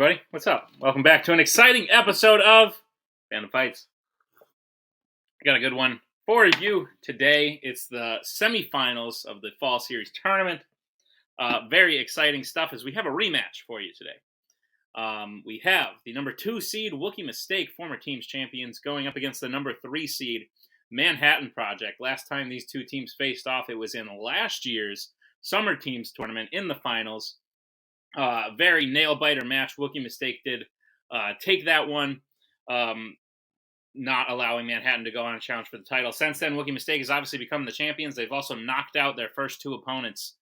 everybody. What's up? Welcome back to an exciting episode of Fandom Fights. I got a good one for you today. It's the semifinals of the Fall Series Tournament. Very exciting stuff as we have a rematch for you today. We have the number 2 seed Wookiee Mistake, former teams champions, going up against the number 3 seed Manhattan Project. Last time these two teams faced off, it was in last year's Summer Teams Tournament in the finals. Very nail-biter match. Wookiee Mistake did take that one, not allowing Manhattan to go on a challenge for the title. Since then, Wookiee Mistake has obviously become the champions. They've also knocked out their first 2 opponents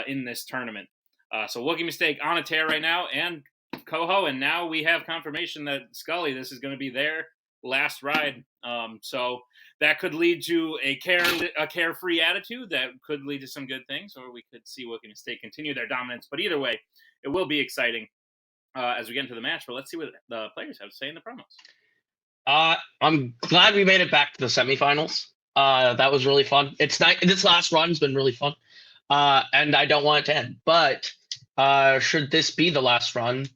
in this tournament. So Wookiee Mistake on a tear right now, and Koho, and now we have confirmation that Scully, this is going to be their last ride. So that could lead to a carefree attitude. That could lead to some good things, or we could see Wookiee Mistake continue their dominance. But either way, it will be exciting as we get into the match. But let's see what the players have to say in the promos. I'm glad we made it back to the semifinals. That was really fun. It's nice. This last run's been really fun, and I don't want it to end. But should this be the last run,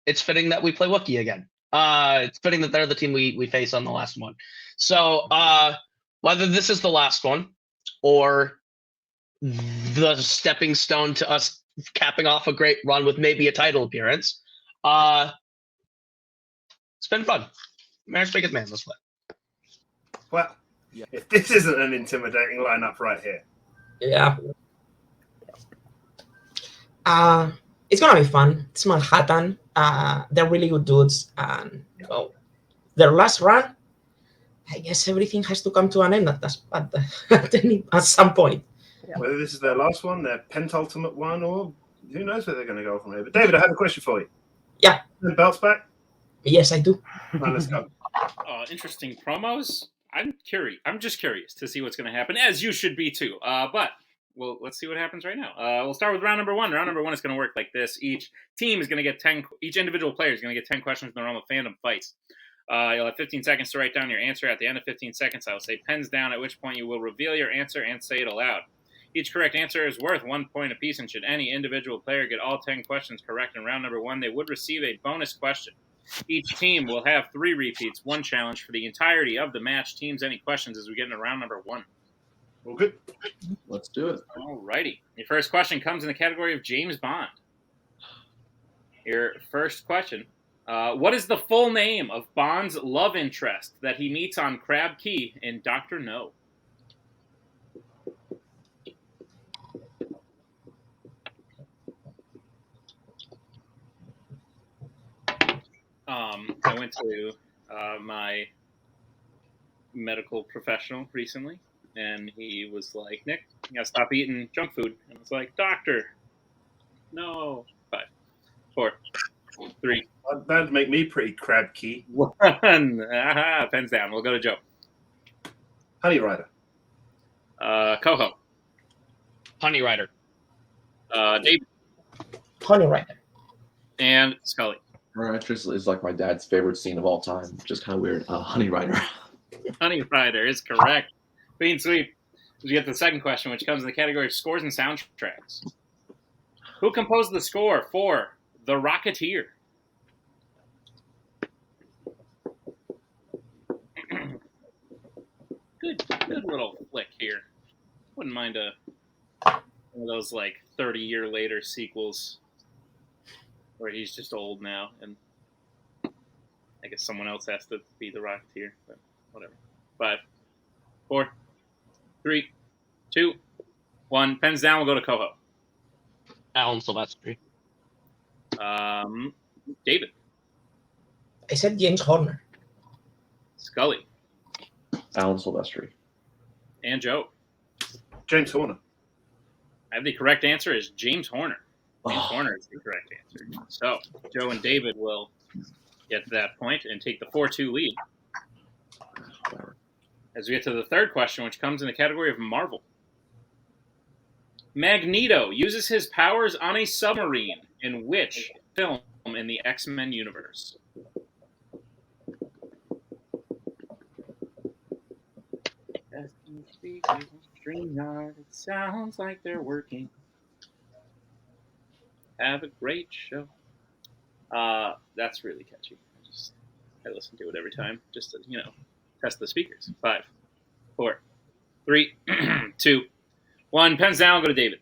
it's fitting that we play Wookiee again. It's fitting that they're the team we face on the last one. So whether this is the last one or the stepping stone to us capping off a great run with maybe a title appearance, it's been fun. Marriage biggest man, let's play. Well, if this isn't an intimidating lineup right here. Yeah. It's gonna be fun. It's Manhattan. They're really good dudes, and well, their last run, I guess everything has to come to an end at some point. Yeah. Whether this is their last one, their penultimate one, or who knows where they're going to go from here. But David, I have a question for you. Yeah. The belts back? Yes, I do. Right, let's go. Interesting promos. I'm curious. I'm just curious to see what's going to happen, as you should be too. But well, let's see what happens right now. We'll start with round number 1. Round number 1 is going to work like this. Each team is going to get 10. Each individual player is going to get 10 questions in the realm of Fandom Fights. You'll have 15 seconds to write down your answer. At the end of 15 seconds, I will say pens down, at which point you will reveal your answer and say it aloud. Each correct answer is worth 1 point apiece, and should any individual player get all 10 questions correct in round number 1, they would receive a bonus question. Each team will have 3 repeats, 1 challenge for the entirety of the match. Teams, any questions as we get into round number 1? Well, good. Let's do it. Alrighty. Your first question comes in the category of James Bond. Your first question. What is the full name of Bond's love interest that he meets on Crab Key in Dr. No? I went to my medical professional recently, and he was like, Nick, you gotta stop eating junk food. And I was like, Doctor, no. 5, 4, 3. That'd make me pretty crab key. 1. Aha, pens down. We'll go to Joe. Honey Rider. Koho. Honey Rider. David. Honey Rider. And Scully. Her actress is like my dad's favorite scene of all time. Just kind of weird. Honey Rider. Honey Rider is correct. Clean sweep. We get to the second question, which comes in the category of scores and soundtracks. Who composed the score for The Rocketeer? Good little flick here. Wouldn't mind one of those like 30-year later sequels where he's just old now, and I guess someone else has to be the Rocketeer, but whatever. 5, 4, 3, 2, 1. Pens down. We'll go to Koho. Alan Silvestri. David. I said James Horner. Scully. Alan Silvestri. And Joe. James Horner. I have the correct answer is James Horner. James Horner is the correct answer. So Joe and David will get to that point and take the 4-2 lead. As we get to the third question, which comes in the category of Marvel. Magneto uses his powers on a submarine in which film in the X-Men universe? As you speak, StreamYard, it sounds like they're working. Have a great show. That's really catchy. I listen to it every time just to, test the speakers. 5, 4, 3, 2, 1. Pens down. Go to David.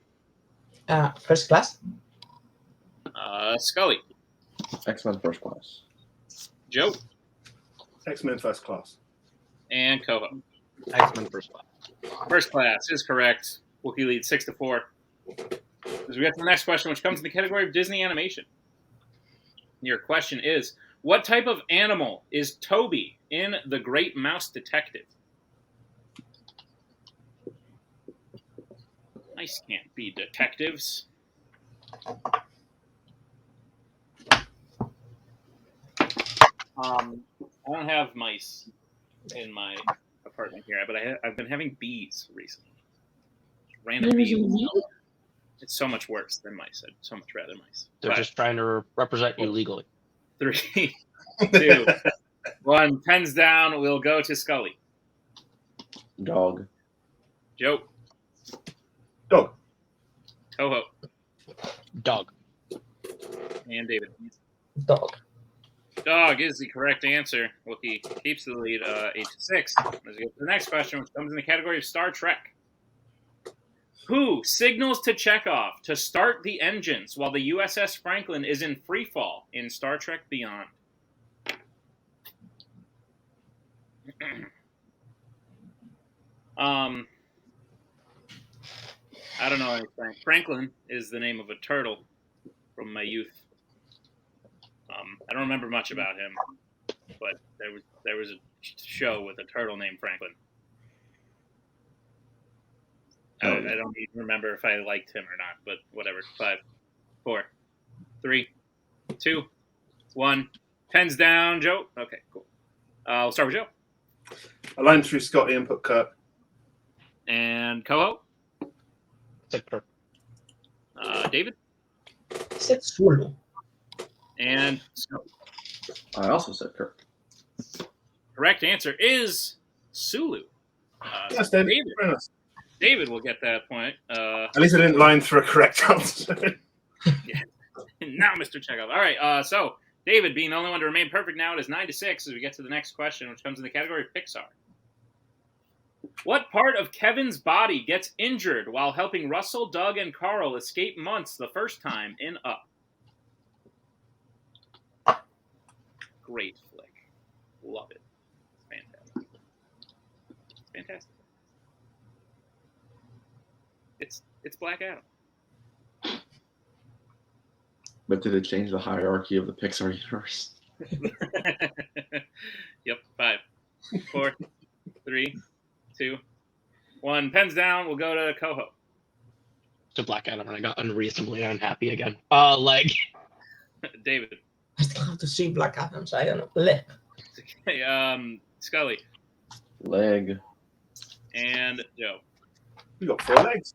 First class. Scully. X-Men First Class. Joe. X-Men First Class. And Koho. X-Men First Class. First class is correct. Wookiee leads 6-4. As we get to the next question, which comes in the category of Disney animation. Your question is, what type of animal is Toby in The Great Mouse Detective? Mice can't be detectives. I don't have mice in my apartment here, but I've been having bees recently. Random bees. It's so much worse than mice. I'd so much rather mice. They're just trying to represent you legally. 3, 2, 1. Pens down. We'll go to Scully. Dog. Joe. Dog. Koho. Dog. And David. Dog. Dog is the correct answer. Wookiee keeps the lead 8-6. As we get to the next question, which comes in the category of Star Trek. Who signals to Chekhov to start the engines while the USS Franklin is in freefall in Star Trek Beyond? I don't know anything. Franklin is the name of a turtle from my youth. I don't remember much about him, but there was a show with a turtle named Franklin. I don't even remember if I liked him or not, but whatever. 5, 4, 3, 2, 1. Pens down, Joe. Okay, cool. We'll start with Joe. A line through Scotty and put Kirk. And Koho. Said Kirk. David. Said Zulu. And Scott. I also said Kirk. Correct answer is Sulu. Yes, David. Very nice. David will get that point. At least I didn't line through a correct answer. Yeah. Now, Mr. Chekhov. All right. So David, being the only one to remain perfect now, it is 9-6 as we get to the next question, which comes in the category of Pixar. What part of Kevin's body gets injured while helping Russell, Doug, and Carl escape months the first time in Up? Great flick. Love it. It's fantastic. It's fantastic. It's Black Adam. But did it change the hierarchy of the Pixar universe? Yep. 5, 4, 3, 2, 1. Pens down. We'll go to Koho. To Black Adam, and I got unreasonably unhappy again. Leg. David. I still have to see Black Adam, so I don't know. Leg. Okay, Scully. Leg. And Joe. You got 4 legs.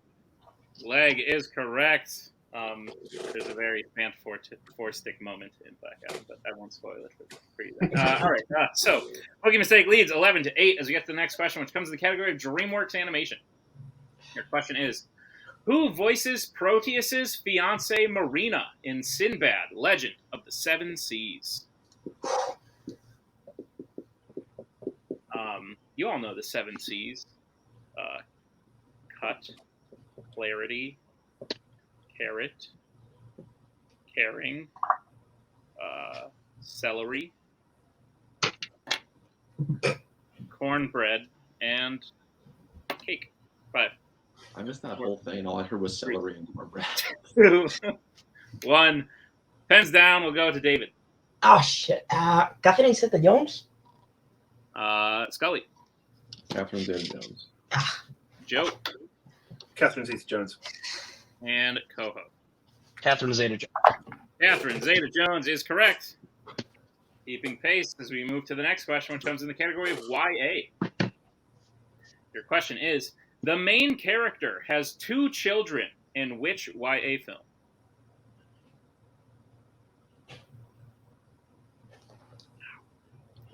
Leg is correct. There's a very four-stick moment in Black Adam, but I won't spoil it for you. All right. So, Wookiee Mistake leads 11-8 as we get to the next question, which comes in the category of DreamWorks Animation. Your question is, who voices Proteus's fiancée Marina in Sinbad, Legend of the Seven Seas? You all know the Seven Seas. Cut, clarity, carrot, caring, celery, cornbread, and cake. 5. I missed that whole thing. All I heard was celery and cornbread. 2, 1. Pens down. We'll go to David. Oh, shit. Catherine Zeta-Jones? Scully. Catherine Zeta-Jones. Joe. Catherine Zeta-Jones. And Koho. Catherine Zeta-Jones. Catherine Zeta-Jones is correct. Keeping pace as we move to the next question, which comes in the category of YA. Your question is, the main character has 2 children in which YA film?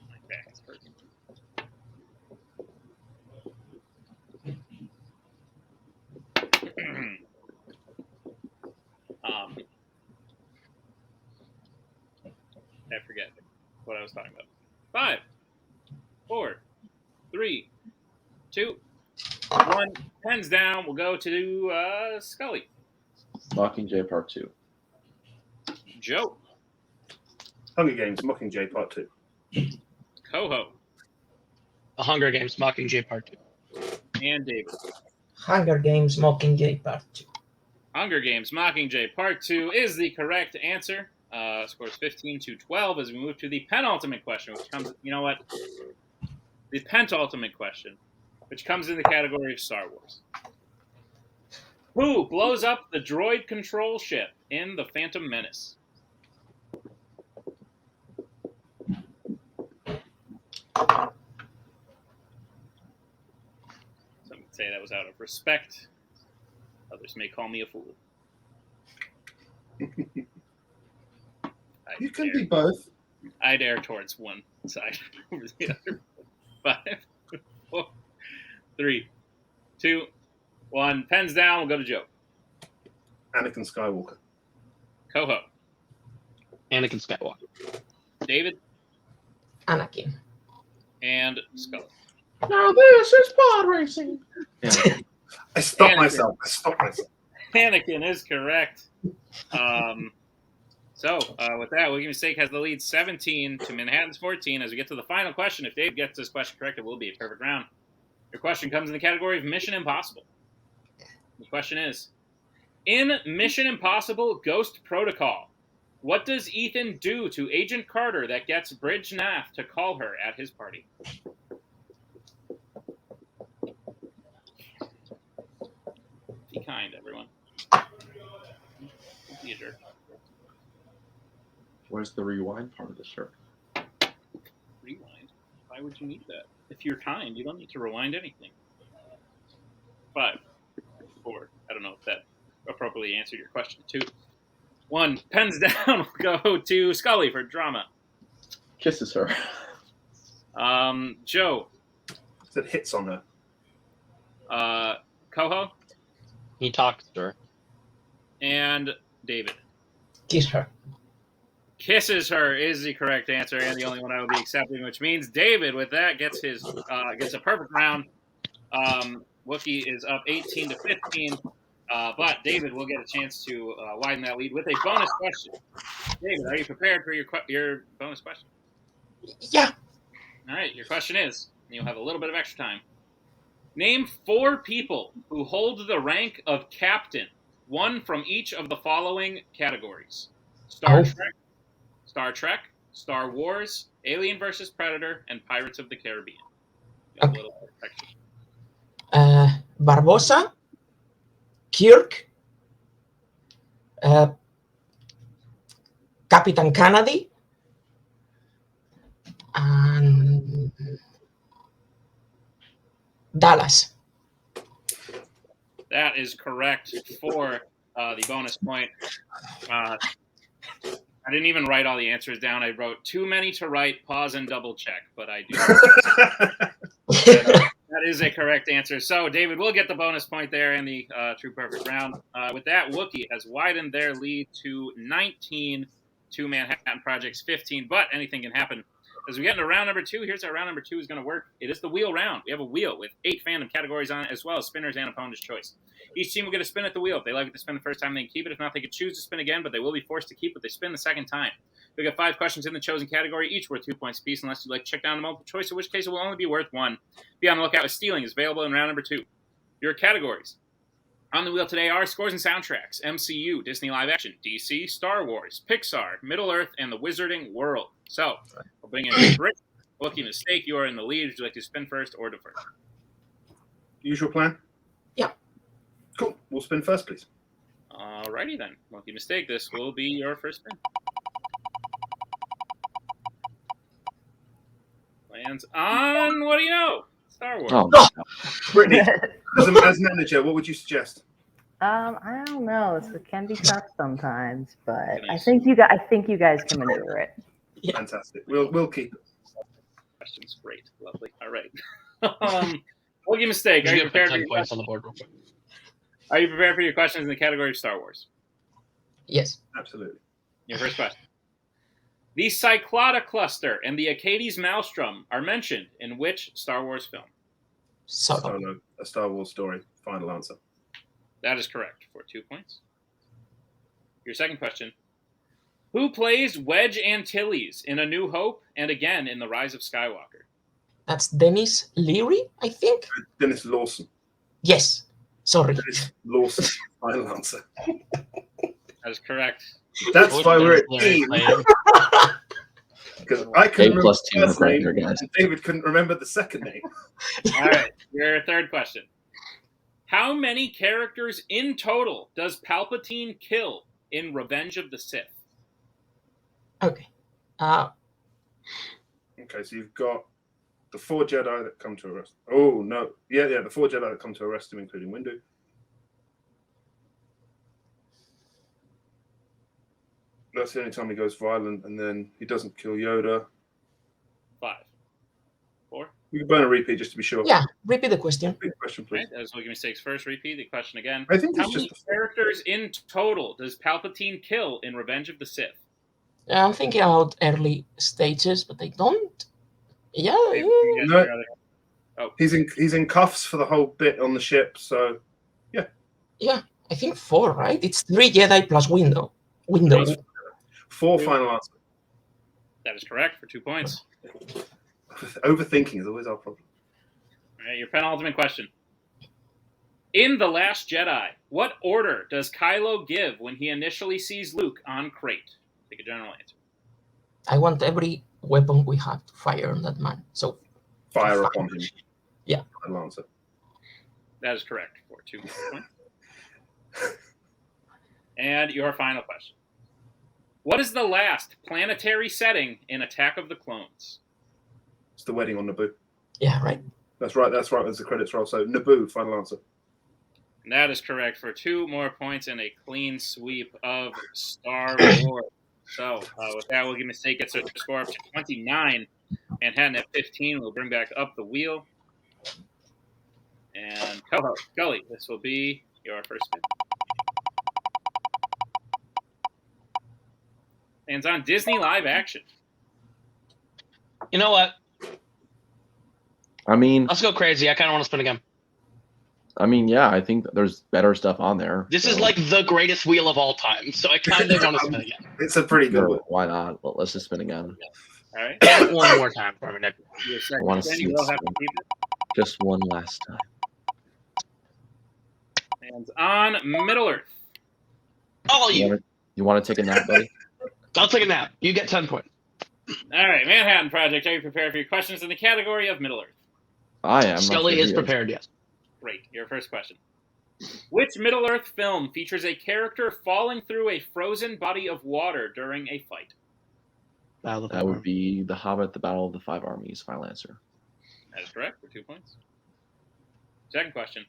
My back is hurting. I forget what I was talking about. 5, 4, 3, 2, 1. Pens down. We'll go to Scully. Mockingjay Part 2. Joe. Hunger Games, Mockingjay Part 2. Koho. The Hunger Games, Mockingjay Part 2. And David. Hunger Games, Mockingjay Part 2. Hunger Games, Mockingjay Part 2 is the correct answer. Scores 15-12 as we move to the penultimate question, which comes, you know what? The penultimate question, which comes in the category of Star Wars. Who blows up the droid control ship in The Phantom Menace? Some would say that was out of respect. Others may call me a fool. You can be both. I'd err towards one side over the other. 5, 4, 3, 2, 1. Pens down. We'll go to Joe. Anakin Skywalker. Koho. Anakin Skywalker. David. Anakin. And Scully. Now this is pod racing. Yeah. I stopped Anakin. myself. Anakin is correct. So with that, Wookiee Mistake has the lead 17 to Manhattan's 14. As we get to the final question, if Dave gets this question correct, it will be a perfect round. Your question comes in the category of Mission Impossible. The question is, in Mission Impossible Ghost Protocol, what does Ethan do to Agent Carter that gets Bridge Nath to call her at his party? Be kind, everyone. Be a jerk. Where's the rewind part of the shirt? Rewind? Why would you need that? If you're kind, you don't need to rewind anything. 5, 4. I don't know if that appropriately answered your question. 2, 1. Pens down. We'll go to Scully for drama. Kisses her. Joe. That hits on her. Koho. He talks to her. And David. Kiss her. Kisses her is the correct answer and the only one I will be accepting, which means David, with that, gets a perfect round. Wookiee is up 18-15, but David will get a chance to widen that lead with a bonus question. David, are you prepared for your bonus question? Yeah. All right, your question is, and you'll have a little bit of extra time. Name 4 people who hold the rank of captain, one from each of the following categories: Star Trek, Star Wars, Alien vs. Predator, and Pirates of the Caribbean. Got a little bit of extra. Barbosa, Kirk, Captain Kennedy, and Dallas. That is correct for the bonus point. I didn't even write all the answers down. I wrote too many to write, pause, and double check, but I do. That is a correct answer. So David will get the bonus point there and the true perfect round. With that, Wookiee has widened their lead to 19 to Manhattan Project's 15, but anything can happen. As we get into round number 2, here's how round number 2 is going to work. It is the wheel round. We have a wheel with 8 fandom categories on it, as well as spinners and opponent's choice. Each team will get a spin at the wheel. If they like it to spin the first time, they can keep it. If not, they can choose to spin again, but they will be forced to keep what they spin the second time. You'll get 5 questions in the chosen category, each worth 2 points apiece, unless you'd like to check down the multiple choice, in which case it will only be worth 1. Be on the lookout. Stealing is available in round number 2. Your categories on the wheel today are scores and soundtracks, MCU, Disney Live Action, DC, Star Wars, Pixar, Middle-earth, and the Wizarding World. So, we'll bring in Rick. Wookiee Mistake, you are in the lead. Would you like to spin first or defer? Usual plan? Yeah. Cool. We'll spin first, please. Alrighty then. Wookiee Mistake, this will be your first spin. Lands on, what do you know? Star Wars. Oh, Brittany, as manager, what would you suggest? I don't know. It can be tough sometimes, but I think you guys can maneuver it. Yeah. Fantastic. We'll keep it. Questions. Great. Lovely. All right. Wookiee Mistake, are Just you gonna put prepared for 10 your points questions? on the board real quick. Are you prepared for your questions in the category of Star Wars? Yes. Absolutely. Your first question. The Cyclotta Cluster and the Acades Maelstrom are mentioned in which Star Wars film? Solo. Solo, a Star Wars story. Final answer. That is correct for 2 points. Your second question. Who plays Wedge Antilles in A New Hope and again in The Rise of Skywalker? That's Dennis Leary, I think. Dennis Lawson. Yes. Sorry. Dennis Lawson. Final answer. That is correct. That's Which why we're Dennis at Leary team. played? Because I couldn't remember A+2 the first right name, here, guys. and David couldn't remember the second name. All right, your third question. How many characters in total does Palpatine kill in Revenge of the Sith? Okay. Okay, so you've got the 4 Jedi that come to arrest. Oh no, yeah, the 4 Jedi that come to arrest him, including Windu. That's the only time he goes violent, and then he doesn't kill Yoda. 5, 4. We can burn a repeat just to be sure. Yeah, repeat the question. Repeat the question, Right, please. that was Wookiee Mistakes first. Repeat the question again. I think How it's many just characters in total does Palpatine kill in Revenge of the Sith? I'm thinking about early stages, but I don't. Yeah. No. He's in cuffs for the whole bit on the ship, so Yeah, I think 4, right? It's 3 Jedi plus Window. Window. 4 final answer. That is correct for 2 points. Overthinking is always our problem. All right, your penultimate question. In The Last Jedi, what order does Kylo give when he initially sees Luke on Crate? Take a general answer. I want every weapon we have to fire on that man. So Fire upon him. Yeah. Final answer. That is correct for 2 points. And your final question. What is the last planetary setting in Attack of the Clones? It's the wedding on Naboo. yeah, right. That's right. That's right. As the credits roll. So Naboo. Final answer. And that is correct for 2 more points and a clean sweep of Star Wars. So with that, Wookiee Mistake gets a score up to 29. Manhattan at 15 will bring back up the wheel. And co-host Gully, this will be your first spin. And on Disney live action. You know what? I mean, Let's go crazy. I kind of want to spin again. yeah, I think there's better stuff on there. This so- is like the greatest wheel of all time, so I kind of want to spin again. It's a pretty good Sure, one. why not? Well, let's just spin again. All right. One more time for me, Nick. Your I second want to spin, see you it will have to spin. keep it. Just one last time. And on Middle Earth. All You you. want to take a nap, buddy? I'll take a nap. You get 10 points. All right, Manhattan Project, are you prepared for your questions in the category of Middle Earth? I am. Scully is prepared, yes. Great. Your first question. Which Middle Earth film features a character falling through a frozen body of water during a fight? That would be The Hobbit, The Battle of the Five Armies. Final answer. That is correct for 2 points. Second question.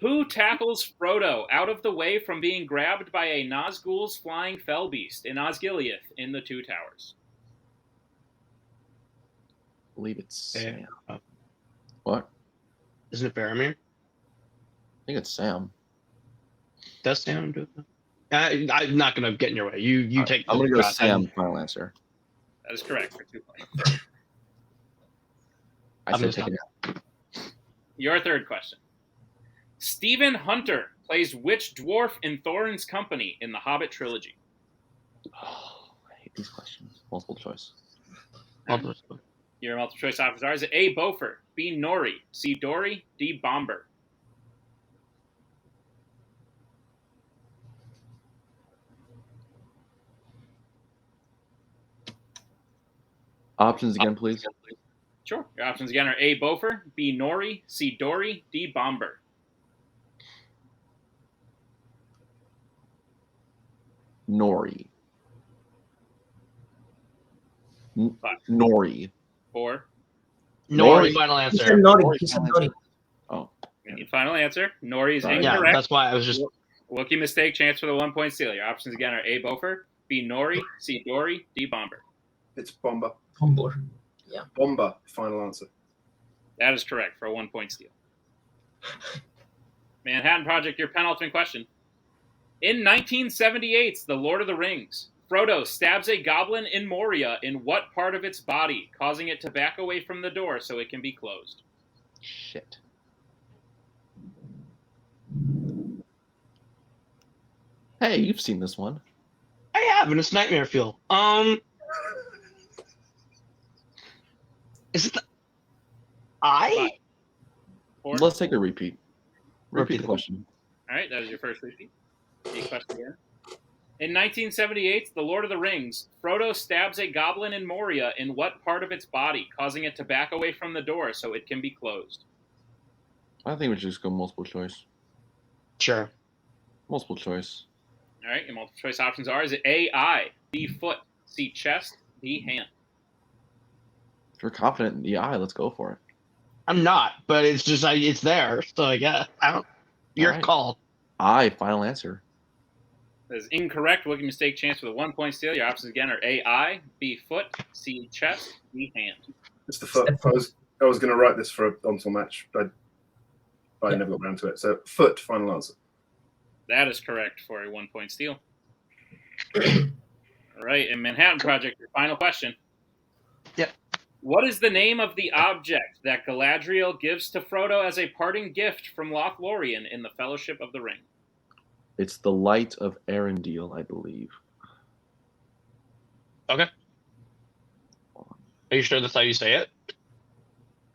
Who tackles Frodo out of the way from being grabbed by a Nazgul's flying fell beast in Osgiliath in the Two Towers? I believe it's Yeah. Sam. What? Isn't it Faramir? I think it's Sam. Does Sam do it? I'm not going to get in your way. You take. I'm going to go shot. Sam. Final answer. That is correct for 2 points. I I'm said just take a nap. Your third question. Stephen Hunter plays which dwarf in Thorin's company in the Hobbit trilogy? Oh, I hate these questions. Multiple choice. Your multiple choice options are: is it A. Beaufort, B. Nori, C. Dory, D. Bomber? Options again, please. Sure. Your options again are A. Beaufort, B. Nori, C. Dory, D. Bomber. Nori. Five. Nori. 4. Nori, Nori. final He said answer. Nori. He said Nori. Oh, Your final answer. Nori is Right. Yeah, incorrect. that's why I was just. Wookiee mistake. Chance for the 1 point steal. Your options again are A. Beaufort, B. Nori, C. Dory, D. Bomber. It's Bomber. Homeboy. Bomber. Final answer. That is correct for a 1 point steal. Manhattan Project, your penultimate question. In 1978's The Lord of the Rings, Frodo stabs a goblin in Moria in what part of its body, causing it to back away from the door so it can be closed? Shit. Hey, you've seen this one. I have, and it's Nightmare Fuel. Is it the eye? Four. Let's take a repeat. Repeat the Repeat. question. All right, that is your first repeat. The question again. In 1978, The Lord of the Rings, Frodo stabs a goblin in Moria in what part of its body, causing it to back away from the door so it can be closed? I think we should just go multiple choice. Sure. Multiple choice. All right, your multiple choice options are: is it A, eye, B, foot, C, chest, D, hand? If you're confident in the eye, let's go for it. I'm not, but it's just it's there. So I guess I don't. Your Alright. call. Eye, final answer. That is incorrect. Wookiee mistake chance for the 1 point steal. Your options again are A, eye, B, foot, C, chest, D, hand. It's the foot. I was going to write this for a Onsel match, but I never got around to it. So foot, final answer. That is correct for a 1 point steal. All right, in Manhattan Project, your final question. Yep. What is the name of the object that Galadriel gives to Frodo as a parting gift from Lothlorien in the Fellowship of the Ring? It's the light of Arendelle, I believe. Okay. Are you sure that's how you say it?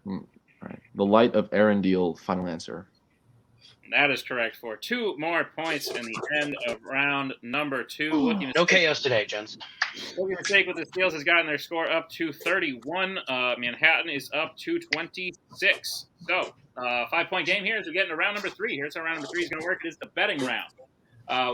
All right. The light of Arendelle, final answer. That is correct for 2 more points in the end of round number 2. Wookiee No mistake. chaos today, Jensen. Wookiee mistake with the steals has gotten their score up to 31. Manhattan is up to 26. So, 5-point game here as we get into round number 3. Here's how round number 3 is going to work. It is the betting round.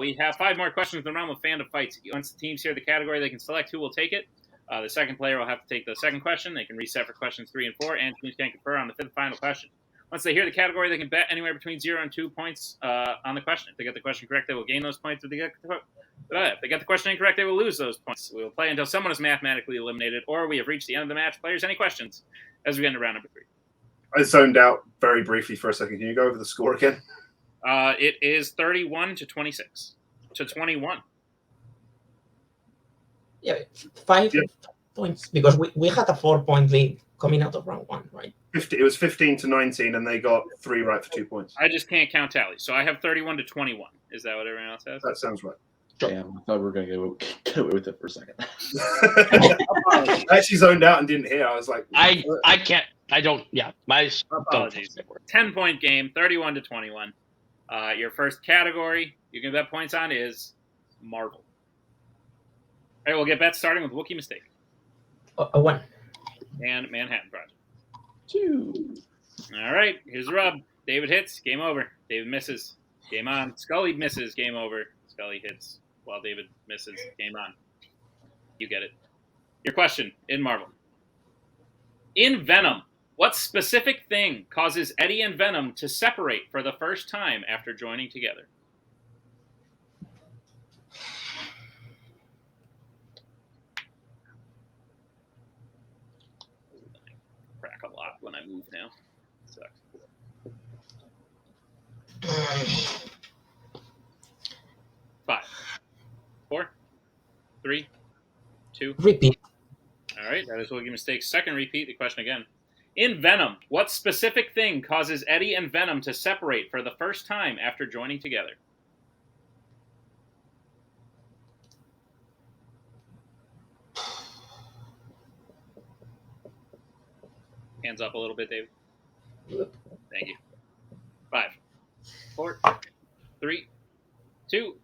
We have 5 more questions in the realm of Fandom fights. Once the teams hear the category, they can select who will take it. The second player will have to take the second question. They can reset for questions 3 and 4, and teams can confer on the 5th final question. Once they hear the category, they can bet anywhere between 0 and 2 points on the question. If they get the question correct, they will gain those points. If they get the question incorrect, they will lose those points. We will play until someone is mathematically eliminated, or we have reached the end of the match. Players, any questions as we get into round number 3? I zoned out very briefly for a second. Can you go over the score again? It is 31 to 26 to 21. Yeah, 5 Yeah. points because we had a 4-point lead coming out of round 1, right? It was 15 to 19, and they got 3 right for 2 points. I just can't count tally, so I have 31 to 21. Is that what everyone else has? That sounds right. Damn, I thought we were going to get away with it for a second. I actually zoned out and didn't hear. I was like, I can't. I don't. Yeah, my Apologies. 10-point game, 31 to 21. Your first category you can bet points on is Marvel. All right, we'll get bets starting with Wookiee Mistake A 1. and Manhattan Project. 2. All right, here's the rub. David hits, game over. David misses, game on. Scully misses, game over. Scully hits while David misses, game on. You get it. Your question in Marvel. In Venom, what specific thing causes Eddie and Venom to separate for the first time after joining together? Crack a lot when I move now. Sucks. 5, 4, 3, 2. Repeat. All right, that is Wookiee Mistake's second repeat. The question again. In Venom, what specific thing causes Eddie and Venom to separate for the first time after joining together? Hands up a little bit, David. Thank you. 5, 4, 3, 2,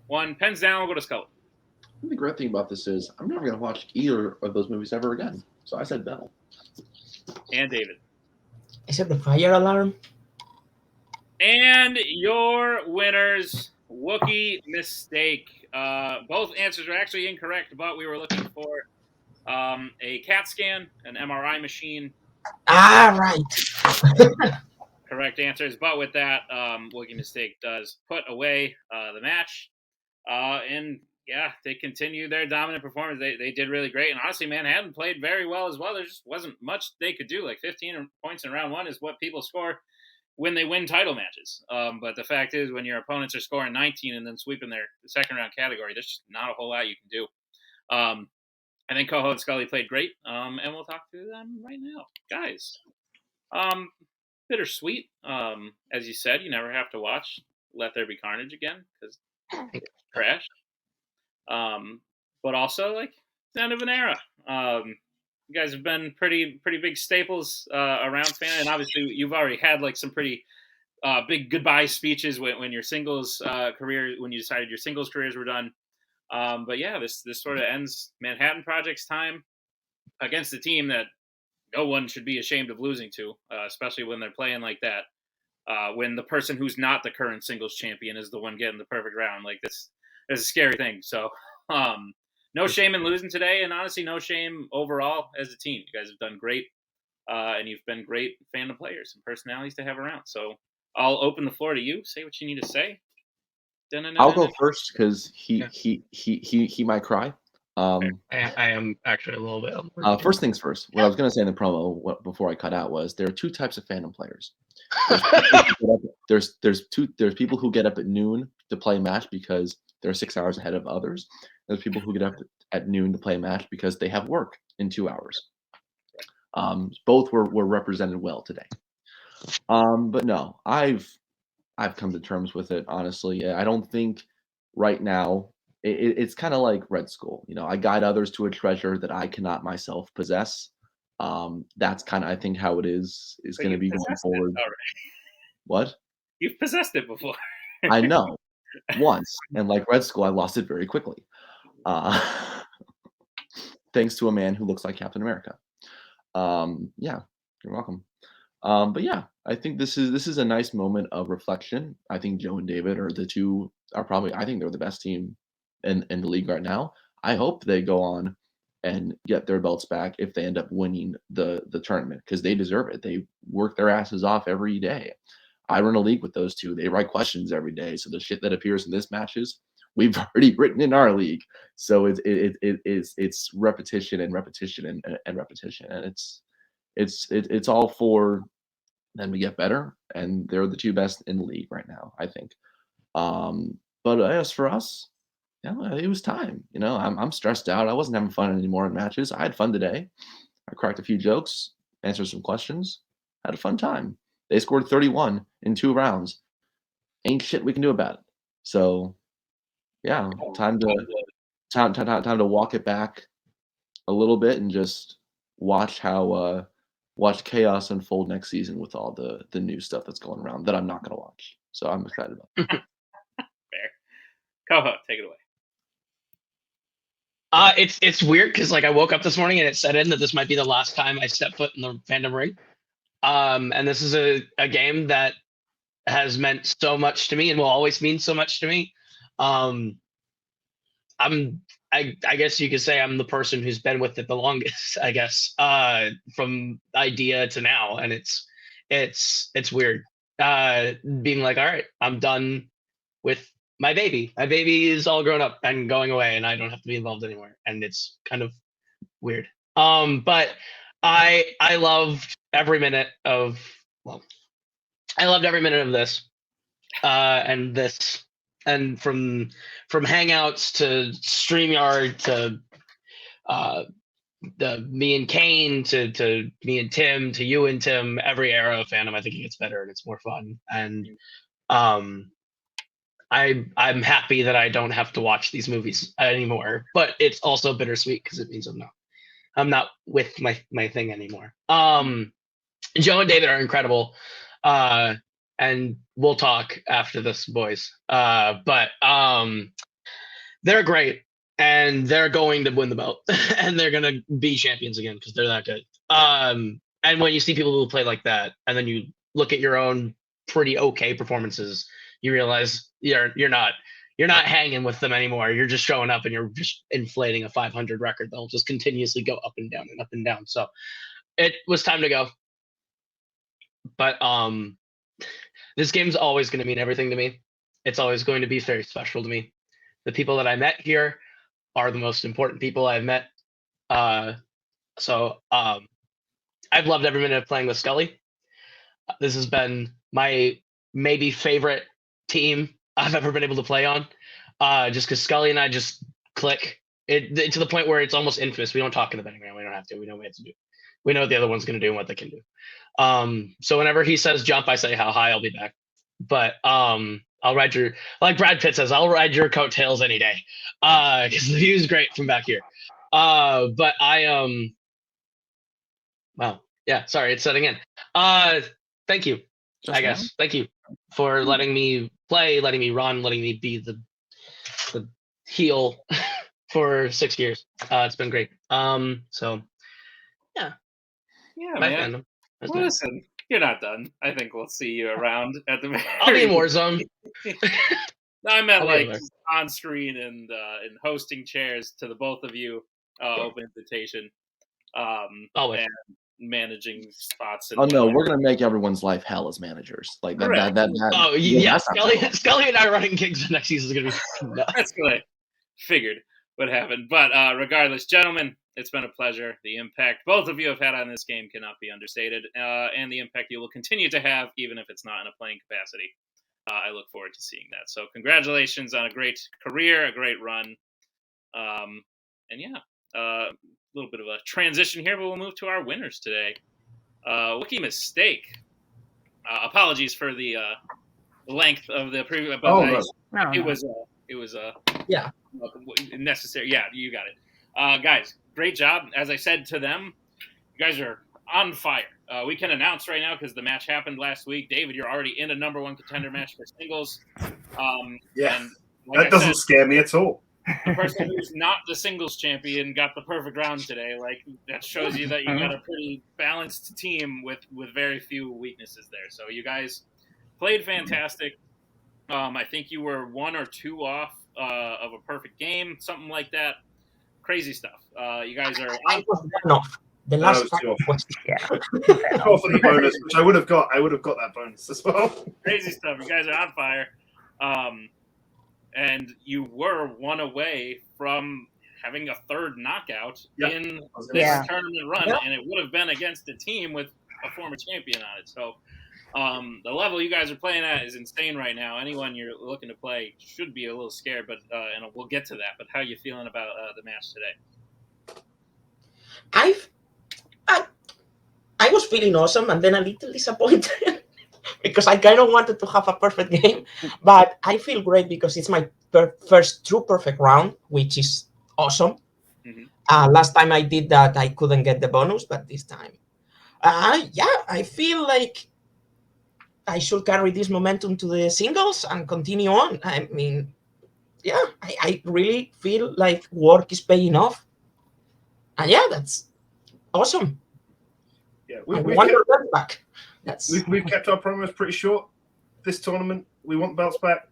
1. Pens down. We'll go to Scully. The great thing about this is I'm never going to watch either of those movies ever again. So I said Venom. And David. Is it the fire alarm? And your winners, Wookiee Mistake. Both answers are actually incorrect, but we were looking for a CAT scan, an MRI machine. Right. Correct answers, but with that, Wookiee Mistake does put away the match. And yeah, they continue their dominant performance. They did really great. And honestly, Manhattan played very well as well. There just wasn't much they could do. Like 15 points in round 1 is what people score. when they win title matches. But the fact is, when your opponents are scoring 19 and then sweeping their second round category, there's just not a whole lot you can do. I think Koho and Scully played great, and we'll talk to them right now. Guys, bittersweet. As you said, you never have to watch Let There Be Carnage again because it's trash. But also, like, it's the end of an era. You guys have been pretty big staples around Fan, and obviously you've already had like some pretty big goodbye speeches when your singles career, when you decided your singles careers were done. But yeah, this sort of ends Manhattan Project's time against a team that no one should be ashamed of losing to, especially when they're playing like that. When the person who's not the current singles champion is the one getting the perfect round, like this is a scary thing. So no shame in losing today, and honestly, no shame overall as a team. You guys have done great, and you've been great fandom players and personalities to have around. So I'll open the floor to you. Say what you need to say. I'll go first because he might cry. I am actually a little bit. First things first. What I was going to say in the promo before I cut out was there are two types of fandom players. There's people who get up at noon to play a match because they're 6 hours ahead of others. There's people who get up at noon to play a match because they have work in 2 hours. Both were represented well today. But no, I've come to terms with it, honestly. I don't think right now it's kind of like Red Skull. I guide others to a treasure that I cannot myself possess. That's kind of, I think, how it is going to be going forward. What? You've possessed it before. I know. Once. And like Red Skull, I lost it very quickly. Thanks to a man who looks like Captain America. Yeah, you're welcome. But yeah, I think this is a nice moment of reflection. I think Joe and David are I think they're the best team in the league right now. I hope they go on and get their belts back if they end up winning the tournament because they deserve it. They work their asses off every day. I run a league with those two. They write questions every day. So the shit that appears in this matches, we've already written in our league. So it's repetition and repetition and repetition, and it's all for them to get better, and they're the two best in the league right now, I think. But as for us, it was time. I'm stressed out. I wasn't having fun anymore in matches. I had fun today. I cracked a few jokes, answered some questions, had a fun time. They scored 31 in 2 rounds. Ain't shit we can do about it. So, yeah, time to walk it back a little bit and just watch how watch chaos unfold next season with all the new stuff that's going around that I'm not going to watch. So I'm excited about it. Fair. Koho, take it away. It's weird because like I woke up this morning and it set in that this might be the last time I step foot in the fandom ring. And this is a game that has meant so much to me and will always mean so much to me. I guess you could say I'm the person who's been with it the longest, I guess, from idea to now. And it's weird being like, all right, I'm done with my baby. My baby is all grown up and going away and I don't have to be involved anymore. And it's kind of weird. But I loved every minute of this and from Hangouts to StreamYard to me and Kane to me and Tim to you and Tim, every era of fandom, I think it gets better and it's more fun. And I'm happy that I don't have to watch these movies anymore, but it's also bittersweet because it means I'm not with my thing anymore. Joe and David are incredible. And we'll talk after this, boys. But they're great, and they're going to win the belt, and they're gonna be champions again because they're that good. And when you see people who play like that, and then you look at your own pretty okay performances, you realize you're not hanging with them anymore. You're just showing up, and you're just inflating a 500 record that'll just continuously go up and down and up and down. So it was time to go. But this game's always going to mean everything to me. It's always going to be very special to me. The people that I met here are the most important people I've met. So I've loved every minute of playing with Scully. This has been my maybe favorite team I've ever been able to play on. Just because Scully and I just click it to the point where it's almost infamous. We don't talk in the betting round. We don't have to. We know what we have to do. We know what the other one's going to do and what they can do. So whenever he says jump, I say how high, I'll be back. But I'll ride your, like Brad Pitt says, I'll ride your coattails any day. Because the view's great from back here. But I wow. Yeah, sorry, it's setting in. Thank you. I guess. Thank you for letting me play, letting me run, letting me be the heel for 6 years. It's been great. So yeah. Yeah, My man. fandom. That's Well, nice. listen, you're not done. I think we'll see you around at the. I'll be in Warzone. No, I meant I'll be like there. just on screen and hosting chairs to the both of you. Open invitation. Always. And managing spots. And Oh no, whatnot. we're gonna make everyone's life hell as managers. Like that. Correct. Oh yeah, that's not Scully, hell. Scully and I running gigs next season is gonna be nuts. That's what I figured would happen. But regardless, gentlemen, it's been a pleasure. The impact both of you have had on this game cannot be understated, and the impact you will continue to have, even if it's not in a playing capacity. I look forward to seeing that. So congratulations on a great career, a great run. And yeah, a little bit of a transition here, but we'll move to our winners today. Wookiee Mistake. Apologies for the length of the preview, but No, it no. was Yeah. necessary. Yeah, you got it. Guys, great job. As I said to them, you guys are on fire. We can announce right now because the match happened last week. David, you're already in a #1 contender match for singles. Yeah, and like that doesn't scare me at all. the person who's not the singles champion got the perfect round today. Like that shows you that you got a pretty balanced team with very few weaknesses there. So you guys played fantastic. I think you were 1 or 2 off of a perfect game, something like that. Crazy stuff. You guys are. I was one off. The last was fight two off. was Go for the bonus, which I would have got. I would have got that bonus as well. Crazy stuff. You guys are on fire. And you were 1 away from having a 3rd knockout in this tournament run, and it would have been against a team with a former champion on it. So the level you guys are playing at is insane right now. Anyone you're looking to play should be a little scared, but and we'll get to that. But how are you feeling about the match today? I was feeling awesome and then a little disappointed because I kind of wanted to have a perfect game, but I feel great because it's my first true perfect round, which is awesome. Mm-hmm. Last time I did that, I couldn't get the bonus, but this time, I feel like I should carry this momentum to the singles and continue on. I mean, yeah, I really feel like work is paying off. And yeah, that's awesome. Yeah, We've kept our promos pretty short this tournament. We want belts back.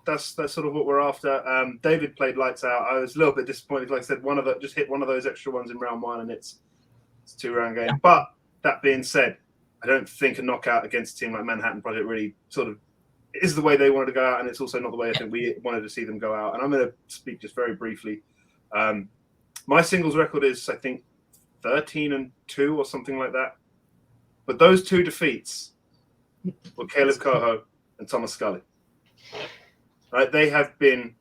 That's sort of what we're after. David played lights out. I was a little bit disappointed. Like I said, just hit one of those extra ones in round 1, and it's a 2-round game. Yeah. But that being said, I don't think a knockout against a team like Manhattan Project really sort of is the way they wanted to go out, and it's also not the way I think we wanted to see them go out. And I'm going to speak just very briefly. My singles record is, I think, 13-2 or something like that. But those 2 defeats were Kaleb Koho and Thomas Scully. Right? They have been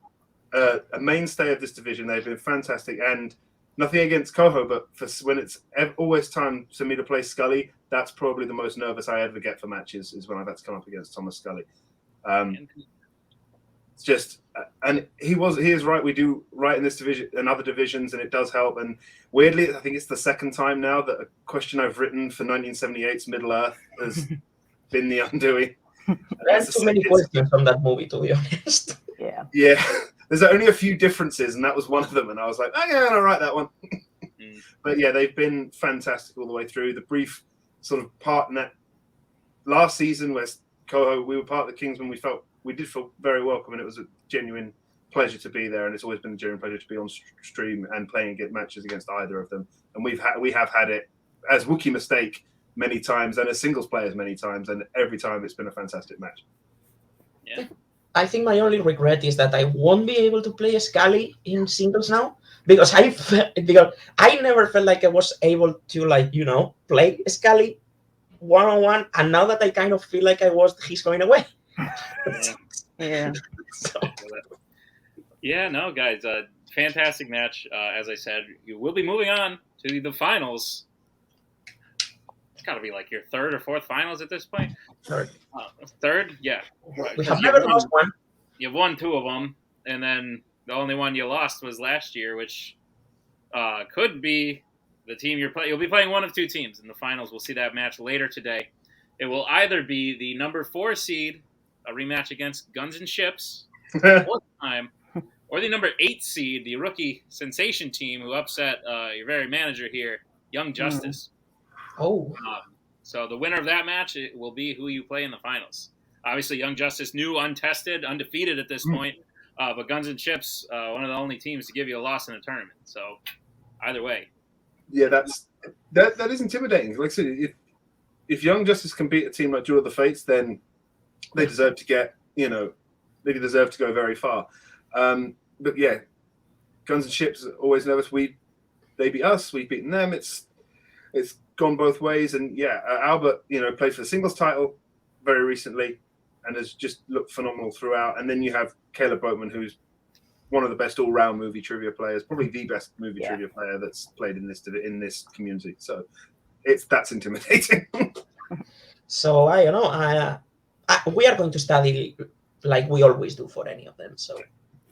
a mainstay of this division. They've been fantastic. And nothing against Koho, but when it's always time for me to play Scully, that's probably the most nervous I ever get for matches is when I've had to come up against Thomas Scully. It's just, and he is right. We do right in this division and other divisions, and it does help. And weirdly, I think it's the 2nd time now that a question I've written for 1978's Middle Earth has been the undoing. There's too many questions from that movie, to be honest. Yeah. There's only a few differences, and that was one of them. And I was like, okay, I'll write that one. But yeah, they've been fantastic all the way through. The brief sort of part in that last season where Koho, we were part of the Kingsmen, we did feel very welcome, and it was a genuine pleasure to be there. And it's always been a genuine pleasure to be on stream and playing matches against either of them. And we have had it as Wookiee Mistake many times and as singles players many times, and every time it's been a fantastic match. Yeah. I think my only regret is that I won't be able to play Scully in singles now because I never felt like I was able to play Scully one-on-one, and now that I kind of feel like he's going away. Yeah. So, Yeah, no, guys, fantastic match. As I said, you will be moving on to the finals. It's got to be like your third or fourth finals at this point. Third, yeah. We have never lost one. You've won 2 of them, and then the only one you lost was last year, which could be the team you're playing. You'll be playing one of 2 teams in the finals. We'll see that match later today. It will either be the number 4 seed, a rematch against Guns and Ships, one time, or the number 8 seed, the rookie sensation team who upset your very manager here, Young Justice. Oh. So the winner of that match will be who you play in the finals. Obviously, Young Justice, new, untested, undefeated at this point. But Guns and Chips, one of the only teams to give you a loss in a tournament. So either way. Yeah, that is intimidating. Like I said, if Young Justice can beat a team like Duel of the Fates, then they deserve to get, they deserve to go very far. But yeah, Guns and Ships always nervous. They beat us, we've beaten them. It's gone both ways. And yeah, Albert, played for the singles title very recently and has just looked phenomenal throughout. And then you have Kaleb Boatman, who's one of the best all-round movie trivia players, probably the best movie trivia player that's played in this community. So that's intimidating. So we are going to study like we always do for any of them. So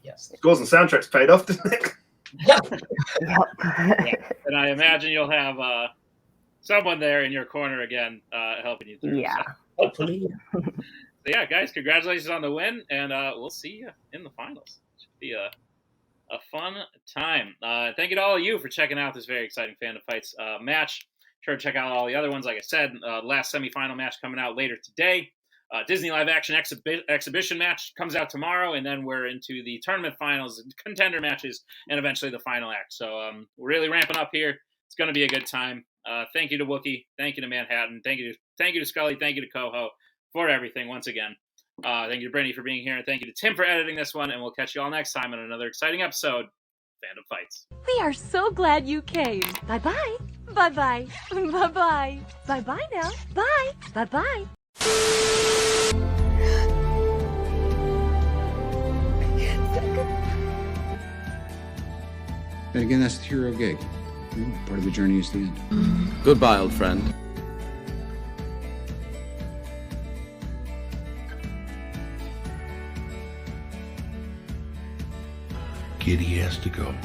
yes, Scores and soundtracks paid off, didn't it? Yeah. And I imagine you'll have someone there in your corner again, helping you through. Yeah. So. Hopefully. So yeah, guys, congratulations on the win, and we'll see you in the finals. Should be a fun time. Thank you to all of you for checking out this very exciting Fandom Fights match. Sure to check out all the other ones. Like I said, last semifinal match coming out later today. Disney live action exhibition match comes out tomorrow, and then we're into the tournament finals, contender matches, and eventually the final act. So we're really ramping up here. It's going to be a good time. Thank you to Wookiee. Thank you to Manhattan. Thank you to Scully. Thank you to Koho for everything once again. Thank you to Brittany for being here, and thank you to Tim for editing this one. And we'll catch you all next time on another exciting episode, Fandom Fights. We are so glad you came. Bye-bye. Bye-bye. Bye-bye. Bye-bye now. Bye. Bye-bye. And again, that's the hero gig. Part of the journey is the end. Goodbye, old friend. Kitty has to go.